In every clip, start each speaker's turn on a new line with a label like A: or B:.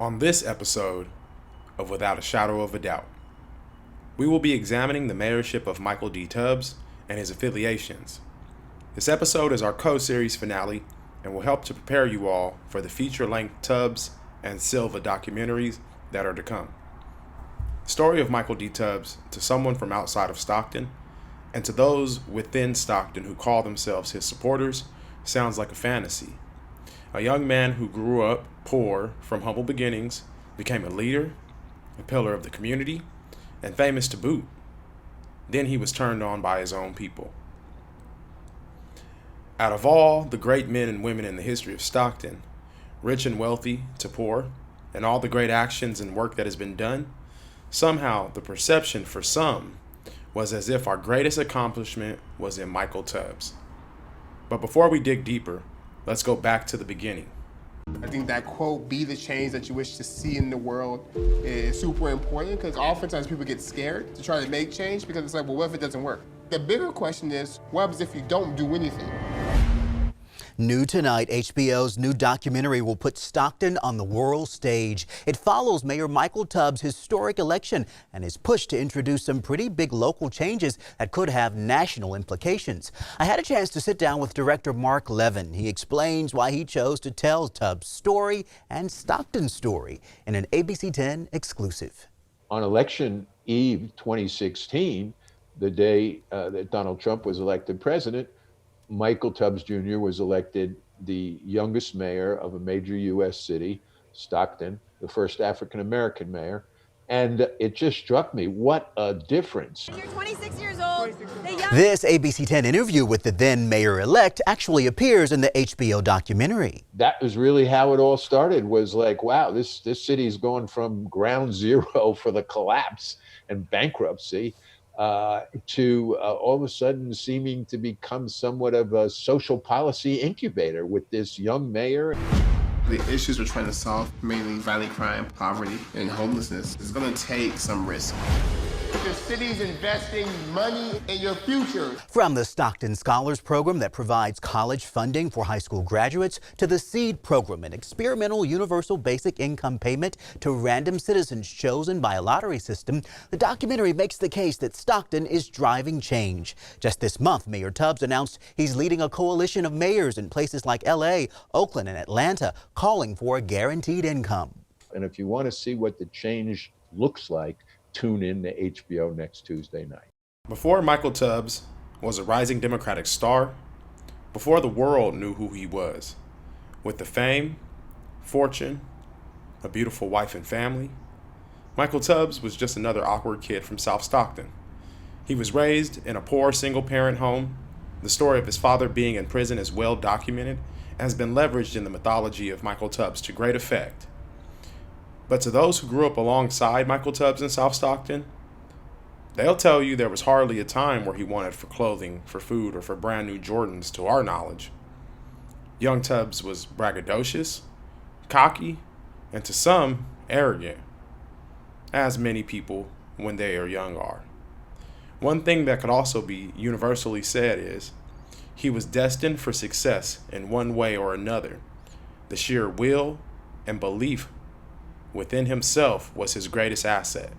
A: On this episode of Without a Shadow of a Doubt, we will be examining the mayorship of Michael D. Tubbs and his affiliations. This episode is our co-series finale and will help to prepare you all for the feature-length Tubbs and Silva documentaries that are to come. The story of Michael D. Tubbs to someone from outside of Stockton and to those within Stockton who call themselves his supporters sounds like a fantasy. A young man who grew up poor from humble beginnings became a leader, a pillar of the community, and famous to boot. Then he was turned on by his own people. Out of all the great men and women in the history of Stockton, rich and wealthy to poor, and all the great actions and work that has been done, somehow the perception for some was as if our greatest accomplishment was in Michael Tubbs. But before we dig deeper, let's go back to the beginning.
B: I think that quote, "be the change that you wish to see in the world," is super important because oftentimes people get scared to try to make change because it's like, well, what if it doesn't work? The bigger question is, what happens if you don't do anything?
C: New tonight, HBO's new documentary will put Stockton on the world stage. It follows Mayor Michael Tubbs' historic election and his push to introduce some pretty big local changes that could have national implications. I had a chance to sit down with director Mark Levin. He explains why he chose to tell Tubbs' story and Stockton's story in an ABC 10 exclusive.
D: On election eve 2016, the day that Donald Trump was elected president, Michael Tubbs Jr. was elected the youngest mayor of a major U.S. city, Stockton, the first African-American mayor. And it just struck me, what a difference.
E: You're 26 years old.
C: This ABC 10 interview with the then mayor-elect actually appears in the HBO documentary.
D: That was really how it all started, was like, wow, this city's going from ground zero for the collapse and bankruptcy to all of a sudden seeming to become somewhat of a social policy incubator with this young mayor.
B: The issues we're trying to solve, mainly violent crime, poverty, and homelessness, is going to take some risk. The city's investing money in your future.
C: From the Stockton Scholars Program that provides college funding for high school graduates to the SEED program, an experimental universal basic income payment to random citizens chosen by a lottery system, the documentary makes the case that Stockton is driving change. Just this month, Mayor Tubbs announced he's leading a coalition of mayors in places like LA, Oakland, and Atlanta, calling for a guaranteed income.
D: And if you want to see what the change looks like, tune in to HBO next Tuesday night.
A: Before Michael Tubbs was a rising Democratic star, before the world knew who he was, with the fame, fortune, a beautiful wife and family, Michael Tubbs was just another awkward kid from South Stockton. He was raised in a poor single-parent home. The story of his father being in prison is well documented and has been leveraged in the mythology of Michael Tubbs to great effect. But to those who grew up alongside Michael Tubbs in South Stockton, they'll tell you there was hardly a time where he wanted for clothing, for food, or for brand new Jordans to our knowledge. Young Tubbs was braggadocious, cocky, and to some, arrogant, as many people when they are young are. One thing that could also be universally said is he was destined for success in one way or another. The sheer will and belief within himself was his greatest asset.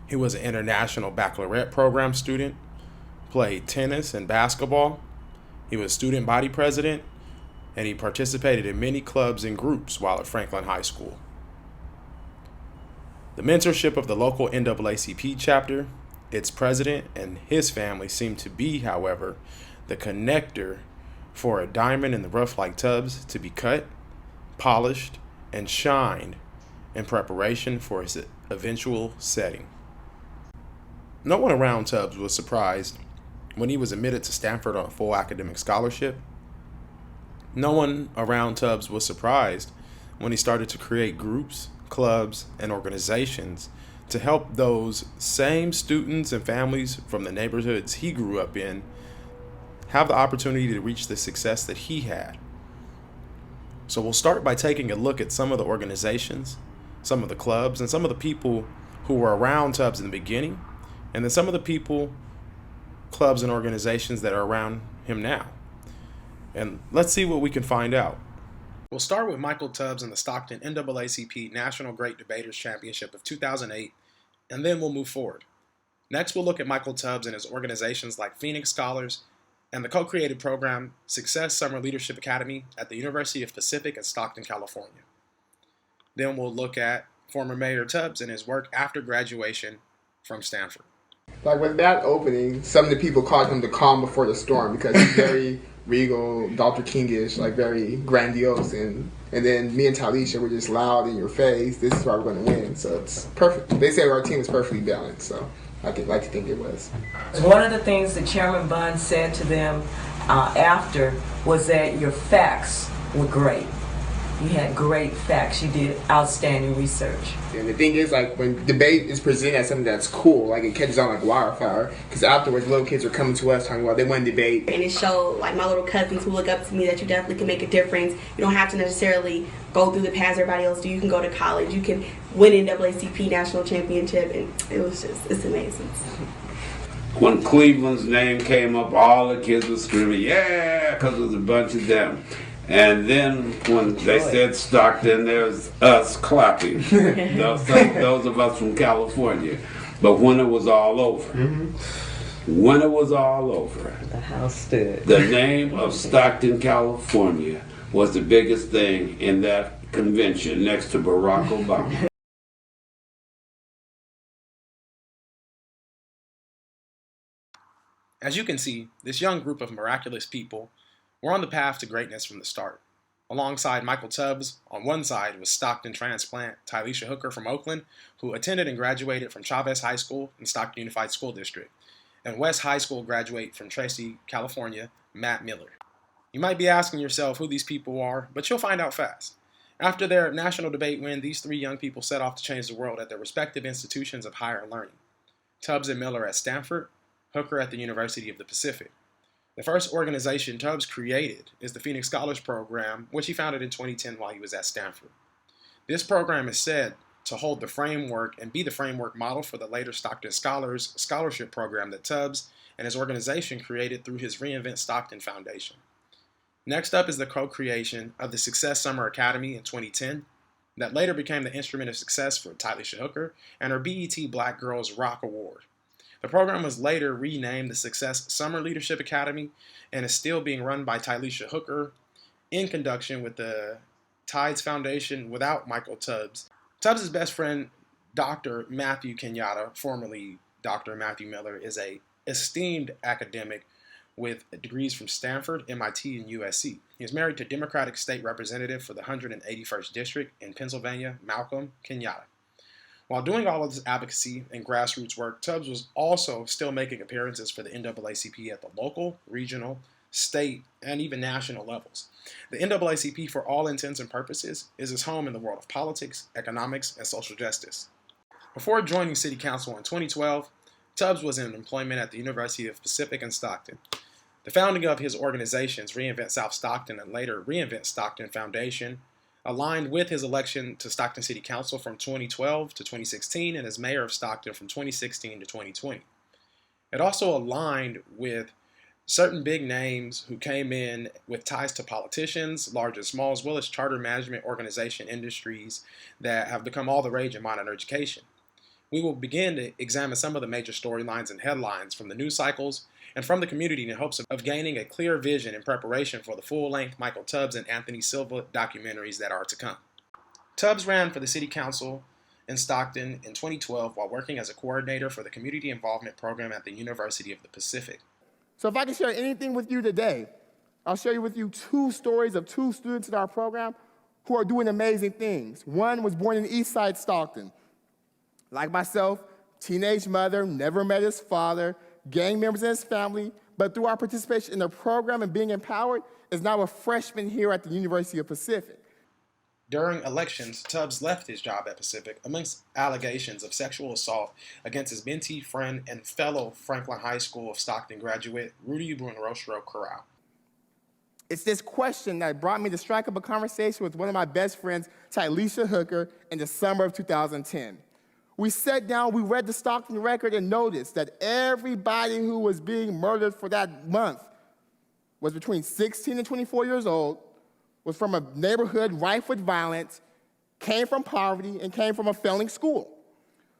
A: He was an international baccalaureate program student, played tennis and basketball. He was student body president, and he participated in many clubs and groups while at Franklin High School. The mentorship of the local NAACP chapter, its president, and his family seemed to be, however, the connector for a diamond in the rough like Tubbs to be cut, polished, and shined in preparation for its eventual setting. No one around Tubbs was surprised when he was admitted to Stanford on a full academic scholarship. No one around Tubbs was surprised when he started to create groups, clubs, and organizations to help those same students and families from the neighborhoods he grew up in have the opportunity to reach the success that he had. So we'll start by taking a look at some of the organizations, some of the clubs, and some of the people who were around Tubbs in the beginning, and then some of the people, clubs, and organizations that are around him now. And let's see what we can find out. We'll start with Michael Tubbs and the Stockton NAACP National Great Debaters Championship of 2008, and then we'll move forward. Next, we'll look at Michael Tubbs and his organizations like Phoenix Scholars and the co-created program Success Summer Leadership Academy at the University of Pacific in Stockton, California. Then we'll look at former Mayor Tubbs and his work after graduation from Stanford.
B: Like with that opening, some of the people called him the calm before the storm because he's very regal, Dr. Kingish, like very grandiose, and then me and Talisha were just loud in your face. This is why we're going to win, so it's perfect. They say our team is perfectly balanced, so I like to think it was.
E: One of the things that Chairman Bunn said to them after was that your facts were great. You had great facts. You did outstanding research.
B: And the thing is, like, when debate is presented as something that's cool, like, it catches on like wildfire. Because afterwards, little kids are coming to us talking about they want to debate.
F: And it showed, like, my little cousins who look up to me that you definitely can make a difference. You don't have to necessarily go through the paths everybody else do. You can go to college. You can win an NAACP national championship. And it's amazing.
G: When Cleveland's name came up, all the kids were screaming, yeah, because it was a bunch of them. And then when they said Stockton, there's us clapping. those of us from California. But when it was all over,
E: The house stood.
G: the name of Stockton, California was the biggest thing in that convention next to Barack Obama.
A: As you can see, this young group of miraculous people were on the path to greatness from the start. Alongside Michael Tubbs, on one side was Stockton transplant Talisha Hooker from Oakland, who attended and graduated from Chavez High School in Stockton Unified School District, and West High School graduate from Tracy, California, Matt Miller. You might be asking yourself who these people are, but you'll find out fast. After their national debate win, these three young people set off to change the world at their respective institutions of higher learning. Tubbs and Miller at Stanford, Hooker at the University of the Pacific. The first organization Tubbs created is the Phoenix Scholars Program, which he founded in 2010 while he was at Stanford. This program is said to hold the framework and be the framework model for the later Stockton Scholars Scholarship Program that Tubbs and his organization created through his Reinvent Stockton Foundation. Next up is the co-creation of the Success Summer Academy in 2010 that later became the instrument of success for Talisha Hooker and her BET Black Girls Rock Award. The program was later renamed the Success Summer Leadership Academy and is still being run by Talisha Hooker in conjunction with the Tides Foundation without Michael Tubbs. Tubbs' best friend, Dr. Matthew Kenyatta, formerly Dr. Matthew Miller, is an esteemed academic with degrees from Stanford, MIT, and USC. He is married to Democratic State Representative for the 181st District in Pennsylvania, Malcolm Kenyatta. While doing all of this advocacy and grassroots work, Tubbs was also still making appearances for the NAACP at the local, regional, state, and even national levels. The NAACP, for all intents and purposes, is his home in the world of politics, economics, and social justice. Before joining City Council in 2012, Tubbs was in employment at the University of Pacific in Stockton. The founding of his organizations, Reinvent South Stockton and later Reinvent Stockton Foundation, aligned with his election to Stockton City Council from 2012 to 2016 and as mayor of Stockton from 2016 to 2020. It also aligned with certain big names who came in with ties to politicians, large and small, as well as charter management organization industries that have become all the rage in modern education. We will begin to examine some of the major storylines and headlines from the news cycles and from the community in hopes of gaining a clear vision in preparation for the full-length Michael Tubbs and Anthony Silva documentaries that are to come. Tubbs ran for the City Council in Stockton in 2012 while working as a coordinator for the Community Involvement Program at the University of the Pacific.
B: So if I can share anything with you today, I'll share with you two stories of two students in our program who are doing amazing things. One was born in East Side Stockton. Like myself, teenage mother, never met his father, gang members in his family, but through our participation in the program and being empowered, is now a freshman here at the University of Pacific.
A: During elections, Tubbs left his job at Pacific amongst allegations of sexual assault against his mentee friend and fellow Franklin High School of Stockton graduate, Rudy Buenrostro Corral.
B: It's this question that brought me to strike up a conversation with one of my best friends, Talisha Hooker, in the summer of 2010. We sat down, we read the Stockton record and noticed that everybody who was being murdered for that month was between 16 and 24 years old, was from a neighborhood rife with violence, came from poverty, and came from a failing school.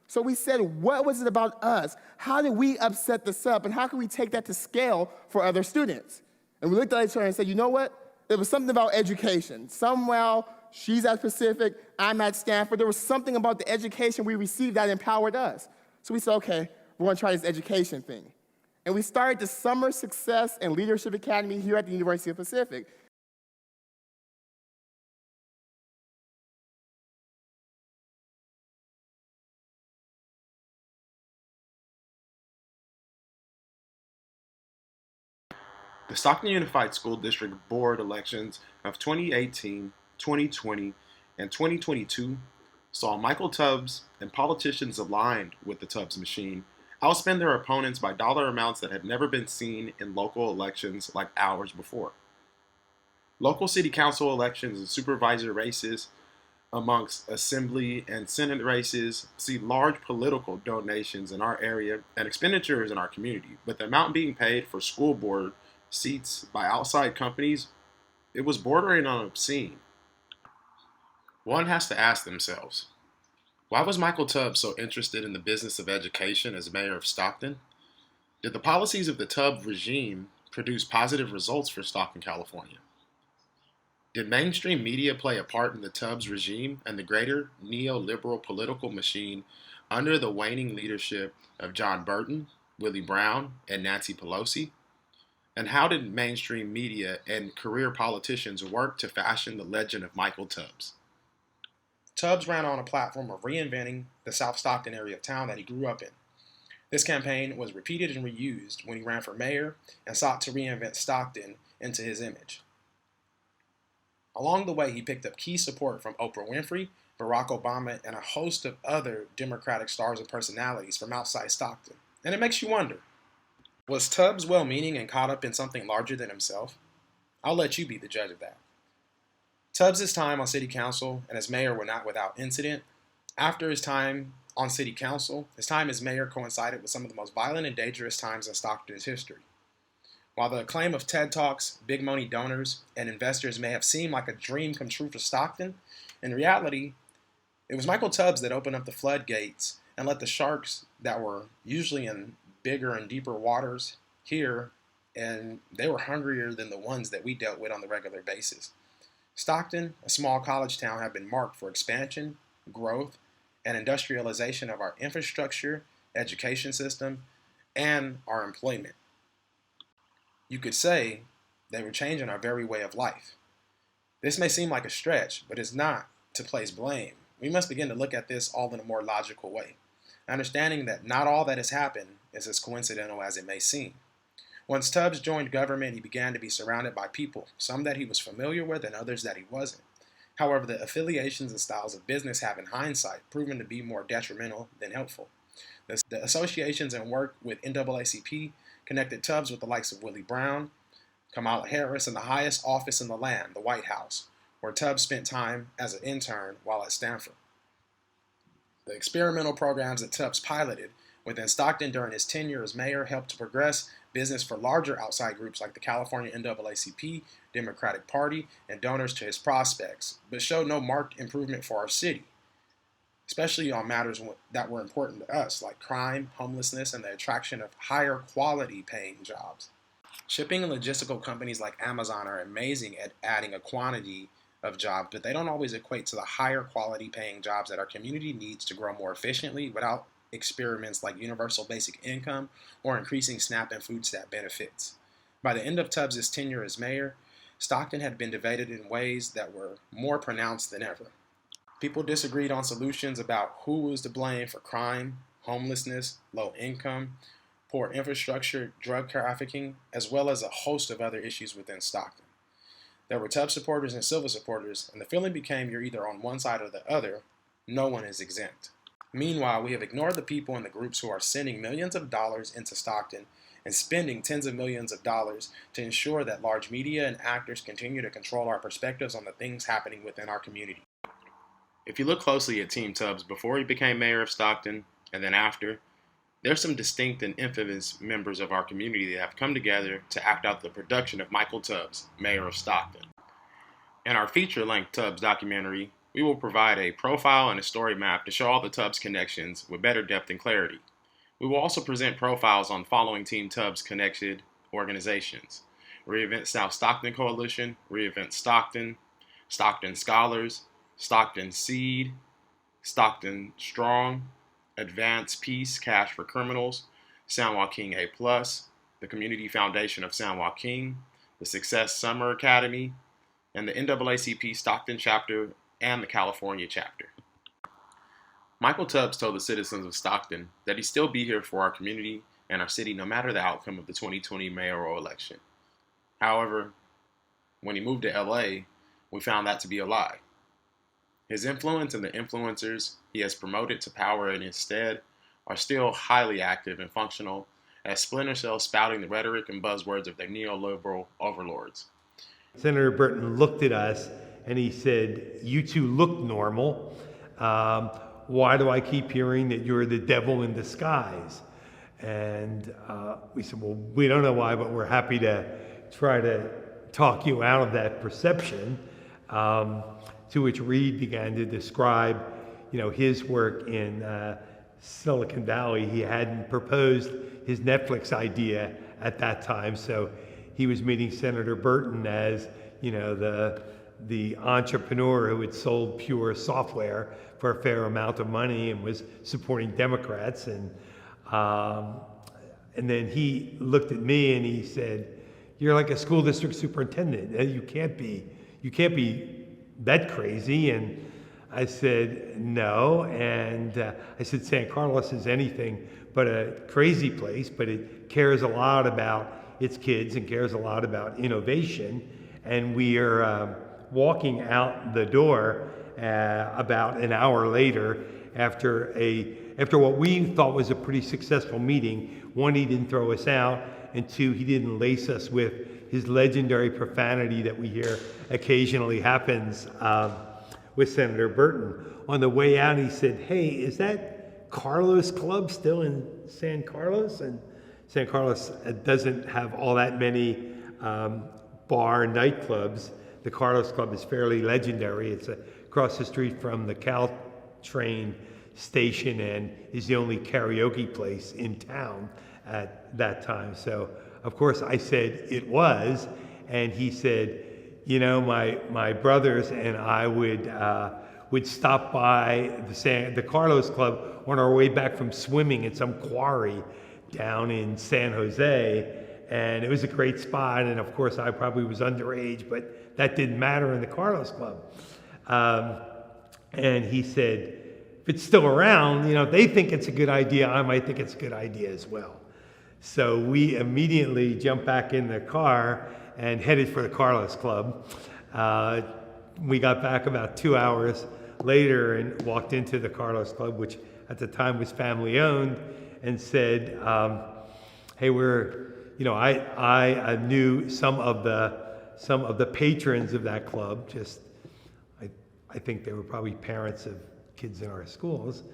B: So we said, what was it about us? How did we upset this up, and how can we take that to scale for other students? And we looked at each other and said, you know what? It was something about education. Somehow, she's at Pacific, I'm at Stanford. There was something about the education we received that empowered us. So we said, okay, we're gonna try this education thing. And we started the Summer Success and Leadership Academy here at the University of Pacific.
A: The Stockton Unified School District Board elections of 2018, 2020, and 2022 saw Michael Tubbs and politicians aligned with the Tubbs machine outspend their opponents by dollar amounts that had never been seen in local elections like ours before. Local city council elections and supervisor races amongst assembly and senate races see large political donations in our area and expenditures in our community, but the amount being paid for school board seats by outside companies, it was bordering on obscene. One has to ask themselves, why was Michael Tubbs so interested in the business of education as mayor of Stockton? Did the policies of the Tubbs regime produce positive results for Stockton, California? Did mainstream media play a part in the Tubbs regime and the greater neoliberal political machine under the waning leadership of John Burton, Willie Brown, and Nancy Pelosi? And how did mainstream media and career politicians work to fashion the legend of Michael Tubbs? Tubbs ran on a platform of reinventing the South Stockton area of town that he grew up in. This campaign was repeated and reused when he ran for mayor and sought to reinvent Stockton into his image. Along the way, he picked up key support from Oprah Winfrey, Barack Obama, and a host of other Democratic stars and personalities from outside Stockton. And it makes you wonder, was Tubbs well-meaning and caught up in something larger than himself? I'll let you be the judge of that. Tubbs' time on city council and as mayor were not without incident. After his time on city council, his time as mayor coincided with some of the most violent and dangerous times in Stockton's history. While the acclaim of TED Talks, big money donors, and investors may have seemed like a dream come true for Stockton, in reality, it was Michael Tubbs that opened up the floodgates and let the sharks that were usually in bigger and deeper waters here, and they were hungrier than the ones that we dealt with on the regular basis. Stockton, a small college town, had been marked for expansion, growth, and industrialization of our infrastructure, education system, and our employment. You could say they were changing our very way of life. This may seem like a stretch, but it's not to place blame. We must begin to look at this all in a more logical way, understanding that not all that has happened is as coincidental as it may seem. Once Tubbs joined government, he began to be surrounded by people, some that he was familiar with and others that he wasn't. However, the affiliations and styles of business have in hindsight proven to be more detrimental than helpful. The associations and work with NAACP connected Tubbs with the likes of Willie Brown, Kamala Harris, and the highest office in the land, the White House, where Tubbs spent time as an intern while at Stanford. The experimental programs that Tubbs piloted within Stockton during his tenure as mayor helped to progress business for larger outside groups like the California NAACP, Democratic Party, and donors to his prospects, but showed no marked improvement for our city, especially on matters that were important to us, like crime, homelessness, and the attraction of higher quality paying jobs. Shipping and logistical companies like Amazon are amazing at adding a quantity of jobs, but they don't always equate to the higher quality paying jobs that our community needs to grow more efficiently without experiments like universal basic income or increasing SNAP and food stamp benefits. By the end of Tubbs' tenure as mayor, Stockton had been divided in ways that were more pronounced than ever. People disagreed on solutions about who was to blame for crime, homelessness, low income, poor infrastructure, drug trafficking, as well as a host of other issues within Stockton. There were Tubbs supporters and Silva supporters, and the feeling became you're either on one side or the other. No one is exempt. Meanwhile, we have ignored the people and the groups who are sending millions of dollars into Stockton and spending tens of millions of dollars to ensure that large media and actors continue to control our perspectives on the things happening within our community. If you look closely at Team Tubbs before he became mayor of Stockton and then after, there's some distinct and infamous members of our community that have come together to act out the production of Michael Tubbs, mayor of Stockton. In our feature-length Tubbs documentary, we will provide a profile and a story map to show all the Tubbs connections with better depth and clarity. We will also present profiles on following Team Tubbs connected organizations: Reinvent South Stockton Coalition, Reinvent Stockton, Stockton Scholars, Stockton Seed, Stockton Strong, Advance Peace Cash for Criminals, San Joaquin A+, the Community Foundation of San Joaquin, the Success Summer Academy, and the NAACP Stockton chapter and the California chapter. Michael Tubbs told the citizens of Stockton that he'd still be here for our community and our city no matter the outcome of the 2020 mayoral election. However, when he moved to LA, we found that to be a lie. His influence and the influencers he has promoted to power in his stead are still highly active and functional as splinter cells spouting the rhetoric and buzzwords of their neoliberal overlords.
H: Senator Burton looked at us and he said, "You two look normal. Why do I keep hearing that you're the devil in disguise?" And we said, "Well, we don't know why, but we're happy to try to talk you out of that perception." To which Reed began to describe, his work in Silicon Valley. He hadn't proposed his Netflix idea at that time, so he was meeting Senator Burton as, the entrepreneur who had sold pure software for a fair amount of money and was supporting Democrats. And then he looked at me and he said, "You're like a school district superintendent. You can't be that crazy." And I said, "No." And I said, "San Carlos is anything but a crazy place, but it cares a lot about its kids and cares a lot about innovation." And we are walking out the door about an hour later after what we thought was a pretty successful meeting. One, he didn't throw us out, and two, he didn't lace us with his legendary profanity that we hear occasionally happens with Senator Burton. On the way out, he said, "Hey, is that Carlos Club still in San Carlos?" And San Carlos doesn't have all that many bar nightclubs. The Carlos Club is fairly legendary. It's across the street from the Caltrain station and is the only karaoke place in town at that time. So, of course, I said it was, and he said, my brothers and I would stop by the Carlos Club on our way back from swimming at some quarry down in San Jose, and it was a great spot. And of course, I probably was underage, but that didn't matter in the Carlos Club. And he said, "If it's still around, if they think it's a good idea, I might think it's a good idea as well." So we immediately jumped back in the car and headed for the Carlos Club. We got back about 2 hours later and walked into the Carlos Club, which at the time was family owned, and said, "Hey, I knew some of the patrons of that club. I think they were probably parents of kids in our schools,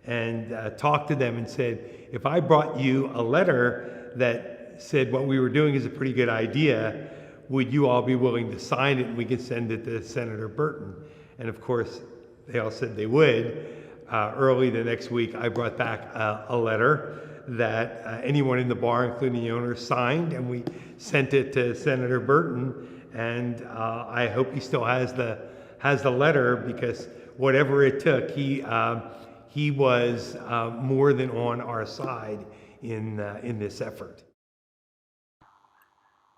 H: and talked to them and said, if I brought you a letter that said what we were doing is a pretty good idea, would you all be willing to sign it and we could send it to Senator Burton?" And of course, they all said they would. Early the next week, I brought back a letter that anyone in the bar, including the owner, signed, and we sent it to Senator Burton. And I hope he still has the letter, because whatever it took, he was more than on our side in this effort.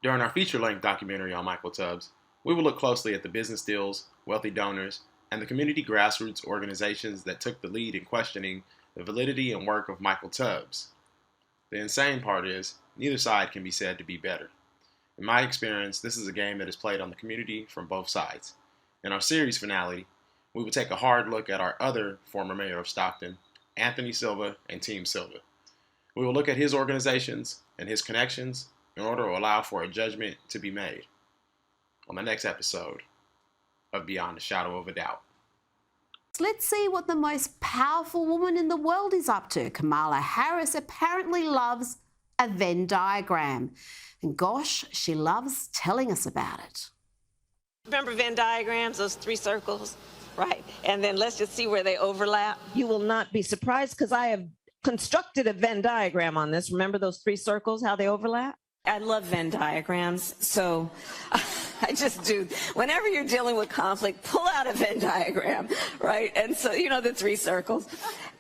A: During our feature-length documentary on Michael Tubbs, we will look closely at the business deals, wealthy donors, and the community grassroots organizations that took the lead in questioning the validity and work of Michael Tubbs. The insane part is, neither side can be said to be better. In my experience, this is a game that is played on the community from both sides. In our series finale, we will take a hard look at our other former mayor of Stockton, Anthony Silva and Team Silva. We will look at his organizations and his connections in order to allow for a judgment to be made on the next episode of Beyond the Shadow of a Doubt.
I: Let's see what the most powerful woman in the world is up to. Kamala Harris apparently loves a Venn diagram. And gosh, she loves telling us about it.
J: Remember Venn diagrams, those 3 circles, right? And then let's just see where they overlap. You will not be surprised because I have constructed a Venn diagram on this. Remember those 3 circles, how they overlap? I love Venn diagrams, so I just do. Whenever you're dealing with conflict, pull out a Venn diagram, right? And so, you know, the 3 circles.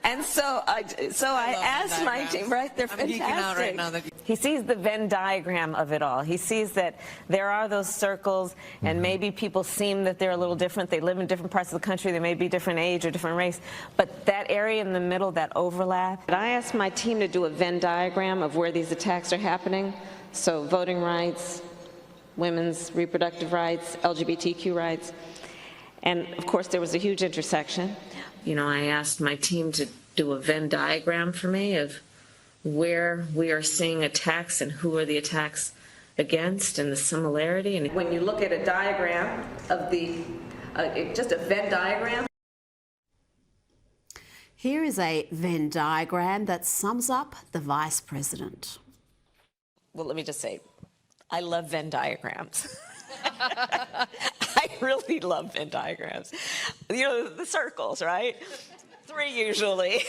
J: And so I asked my team, right? They're fantastic. I'm geeking out right now. He sees the Venn diagram of it all. He sees that there are those circles, and maybe people seem that they're a little different. They live in different parts of the country. They may be different age or different race. But that area in the middle, that overlap. I asked my team to do a Venn diagram of where these attacks are happening. So voting rights, women's reproductive rights, LGBTQ rights. And of course, there was a huge intersection. You know, I asked my team to do a Venn diagram for me of where we are seeing attacks and who are the attacks against and the similarity. And when you look at a diagram of the, just a Venn diagram.
I: Here is a Venn diagram that sums up the Vice President.
J: Well, let me just say, I love Venn diagrams. I really love Venn diagrams. You know, the circles, right? 3 usually.